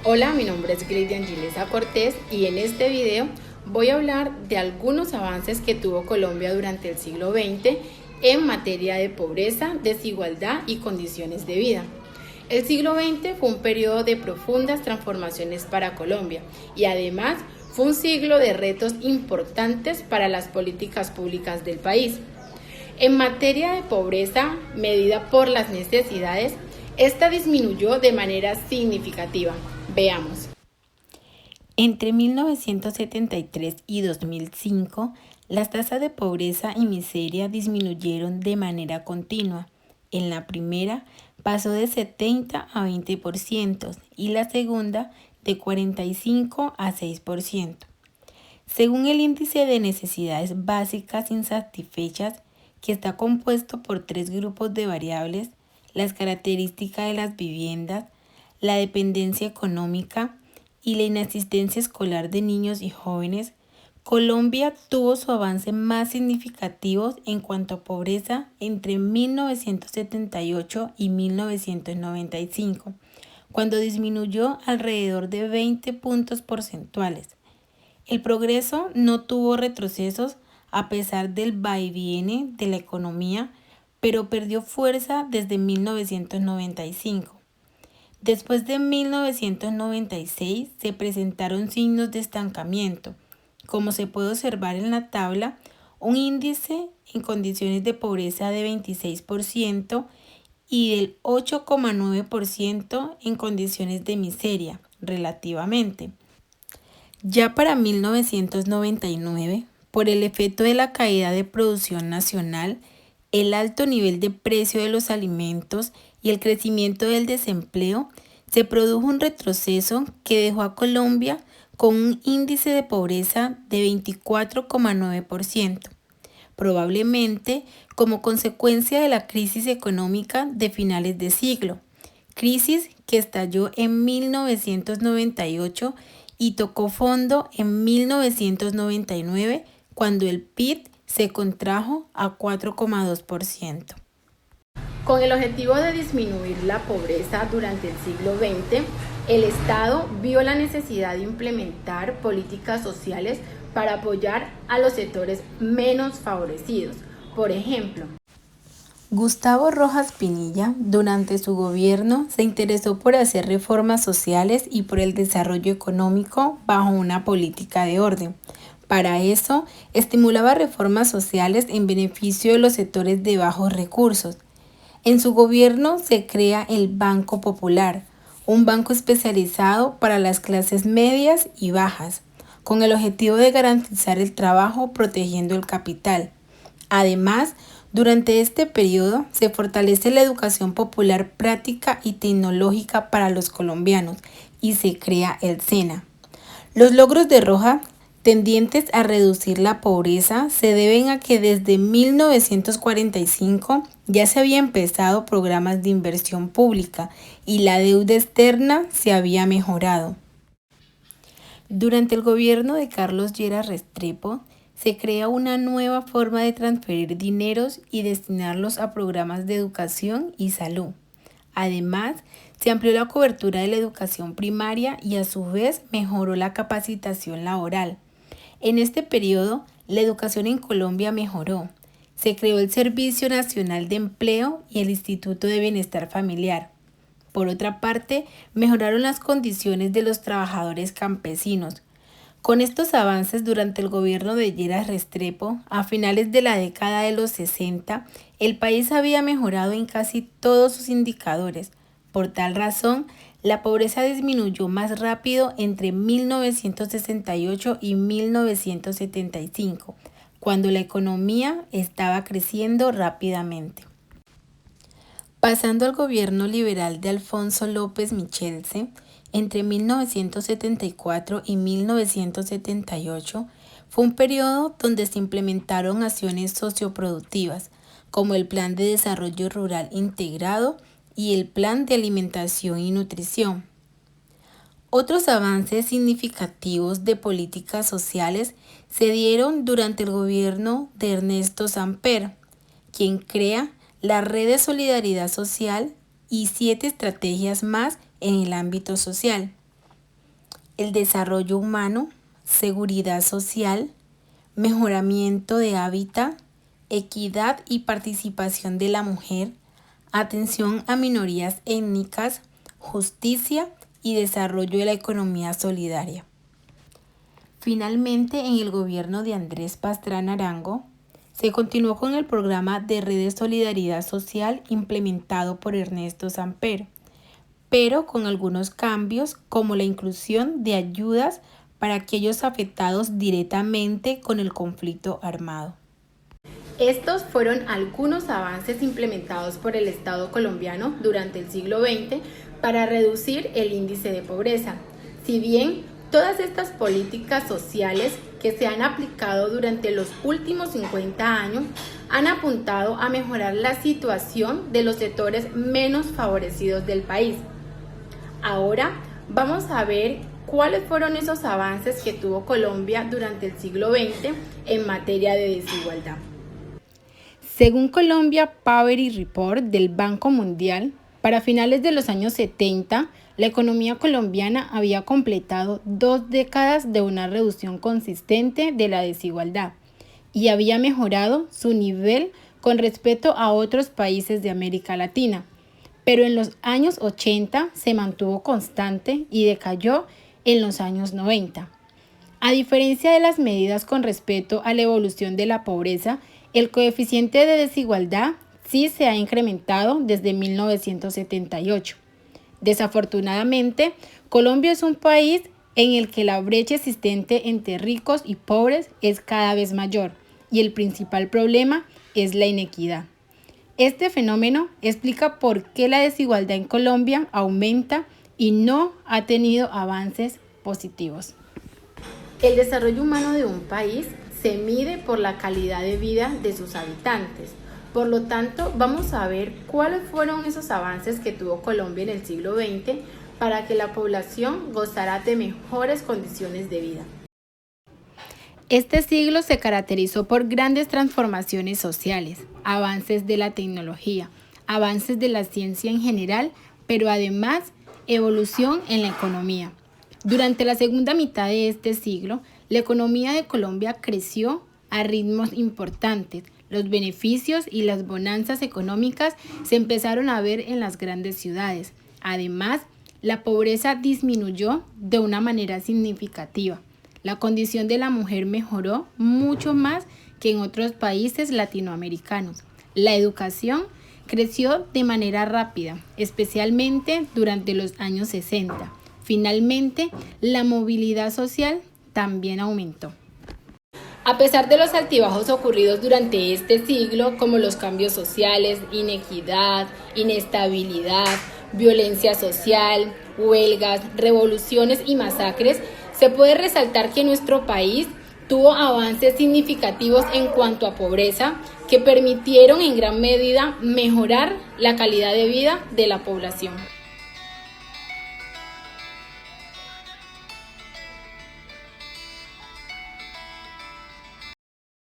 Hola, mi nombre es Gleidy Angelesa Cortés y en este video voy a hablar de algunos avances que tuvo Colombia durante el siglo XX en materia de pobreza, desigualdad y condiciones de vida. El siglo XX fue un periodo de profundas transformaciones para Colombia y además fue un siglo de retos importantes para las políticas públicas del país. En materia de pobreza, medida por las necesidades, esta disminuyó de manera significativa. Veamos. Entre 1973 y 2005, las tasas de pobreza y miseria disminuyeron de manera continua. En la primera pasó de 70 a 20% y la segunda de 45 a 6%. Según el índice de necesidades básicas insatisfechas, que está compuesto por 3 grupos de variables: las características de las viviendas, la dependencia económica y la inasistencia escolar de niños y jóvenes, Colombia tuvo su avance más significativo en cuanto a pobreza entre 1978 y 1995, cuando disminuyó alrededor de 20 puntos porcentuales. El progreso no tuvo retrocesos a pesar del vaiviene de la economía, pero perdió fuerza desde 1995. Después de 1996 se presentaron signos de estancamiento. Como se puede observar en la tabla, un índice en condiciones de pobreza de 26% y del 8,9% en condiciones de miseria, relativamente. Ya para 1999, por el efecto de la caída de producción nacional, el alto nivel de precio de los alimentos y el crecimiento del desempleo, se produjo un retroceso que dejó a Colombia con un índice de pobreza de 24,9%, probablemente como consecuencia de la crisis económica de finales de siglo, crisis que estalló en 1998 y tocó fondo en 1999, cuando el PIB se contrajo a 4,2%. Con el objetivo de disminuir la pobreza durante el siglo XX, el Estado vio la necesidad de implementar políticas sociales para apoyar a los sectores menos favorecidos. Por ejemplo, Gustavo Rojas Pinilla, durante su gobierno, se interesó por hacer reformas sociales y por el desarrollo económico bajo una política de orden. Para eso, estimulaba reformas sociales en beneficio de los sectores de bajos recursos. En su gobierno se crea el Banco Popular, un banco especializado para las clases medias y bajas, con el objetivo de garantizar el trabajo protegiendo el capital. Además, durante este periodo se fortalece la educación popular práctica y tecnológica para los colombianos y se crea el SENA. Los logros de Rojas, tendientes a reducir la pobreza, se deben a que desde 1945 ya se habían empezado programas de inversión pública y la deuda externa se había mejorado. Durante el gobierno de Carlos Lleras Restrepo, se crea una nueva forma de transferir dineros y destinarlos a programas de educación y salud. Además, se amplió la cobertura de la educación primaria y a su vez mejoró la capacitación laboral. En este periodo, la educación en Colombia mejoró. Se creó el Servicio Nacional de Empleo y el Instituto de Bienestar Familiar. Por otra parte, mejoraron las condiciones de los trabajadores campesinos. Con estos avances durante el gobierno de Lleras Restrepo, a finales de la década de los 60, el país había mejorado en casi todos sus indicadores. Por tal razón, la pobreza disminuyó más rápido entre 1968 y 1975, cuando la economía estaba creciendo rápidamente. Pasando al gobierno liberal de Alfonso López Michelse, entre 1974 y 1978, fue un periodo donde se implementaron acciones socioproductivas, como el Plan de Desarrollo Rural Integrado y el Plan de Alimentación y Nutrición. Otros avances significativos de políticas sociales se dieron durante el gobierno de Ernesto Samper, quien crea la Red de Solidaridad Social y 7 estrategias más en el ámbito social. el desarrollo humano, seguridad social, mejoramiento de hábitat, equidad y participación de la mujer, atención a minorías étnicas, justicia y desarrollo de la economía solidaria. Finalmente, en el gobierno de Andrés Pastrana Arango, se continuó con el programa de Red de Solidaridad Social implementado por Ernesto Samper, pero con algunos cambios como la inclusión de ayudas para aquellos afectados directamente con el conflicto armado. Estos fueron algunos avances implementados por el Estado colombiano durante el siglo XX para reducir el índice de pobreza. Si bien todas estas políticas sociales que se han aplicado durante los últimos 50 años han apuntado a mejorar la situación de los sectores menos favorecidos del país. Ahora vamos a ver cuáles fueron esos avances que tuvo Colombia durante el siglo XX en materia de desigualdad. Según Colombia Poverty Report del Banco Mundial, para finales de los años 70, la economía colombiana había completado 2 décadas de una reducción consistente de la desigualdad y había mejorado su nivel con respecto a otros países de América Latina. Pero en los años 80 se mantuvo constante y decayó en los años 90. A diferencia de las medidas con respecto a la evolución de la pobreza, el coeficiente de desigualdad sí se ha incrementado desde 1978. Desafortunadamente, Colombia es un país en el que la brecha existente entre ricos y pobres es cada vez mayor y el principal problema es la inequidad. Este fenómeno explica por qué la desigualdad en Colombia aumenta y no ha tenido avances positivos. El desarrollo humano de un país se mide por la calidad de vida de sus habitantes. Por lo tanto, vamos a ver cuáles fueron esos avances que tuvo Colombia en el siglo XX para que la población gozara de mejores condiciones de vida. Este siglo se caracterizó por grandes transformaciones sociales, avances de la tecnología, avances de la ciencia en general, pero además evolución en la economía. Durante la segunda mitad de este siglo, la economía de Colombia creció a ritmos importantes. Los beneficios y las bonanzas económicas se empezaron a ver en las grandes ciudades. Además, la pobreza disminuyó de una manera significativa. La condición de la mujer mejoró mucho más que en otros países latinoamericanos. La educación creció de manera rápida, especialmente durante los años 60. Finalmente, la movilidad social también aumentó. A pesar de los altibajos ocurridos durante este siglo, como los cambios sociales, inequidad, inestabilidad, violencia social, huelgas, revoluciones y masacres, se puede resaltar que nuestro país tuvo avances significativos en cuanto a pobreza que permitieron en gran medida mejorar la calidad de vida de la población.